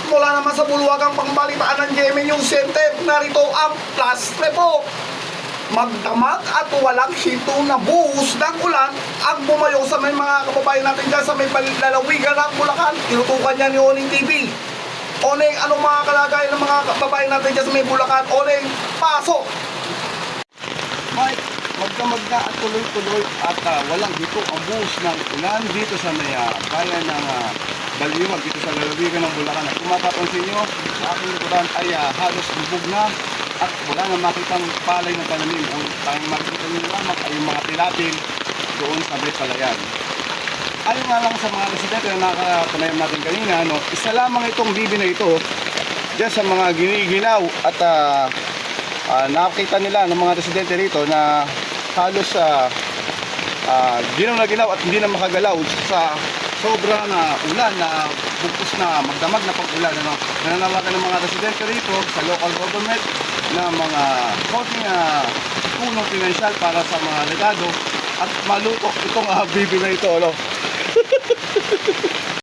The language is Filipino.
mula naman sa bulwagang pangbalitaan ng GMA News Center, narito ang flash report. Magdamag at walang hinto na buhos ng ulan ang bumayo sa may mga kababayan natin dyan sa may lalawigan ng Bulacan. Tinutukan niya ni Oning TV. Oning, anong mga kalagayan ng mga kababayan natin dyan sa may Bulacan? Oning, pasok! Mike, magdamag na at tuloy-tuloy at walang hito ang buhos ng ulan dito sa may bayan ng Baliwag, dito sa lalawigan ng Bulacan. At kung mapapansin nyo, sa aking likuran ay halos lubog na at wala na makitang palay ng pananim. Kung tayong makikita nyo lamang ay yung mga tilapil doon sa may palayan. Ayon nga lang sa mga residente na nakapanayan natin kanina, isa lamang itong bibi na ito dyan sa mga giniginaw at nakakita nila ng mga residente rito na halos ginaw na ginaw at hindi na makagalaw sa sobrang ulan na bugtos na magdamag na pag-ulan. Nananawagan ng mga residente rito sa local government na mga konting tulong pinansyal para sa mga regado at malutok itong bibi na ito.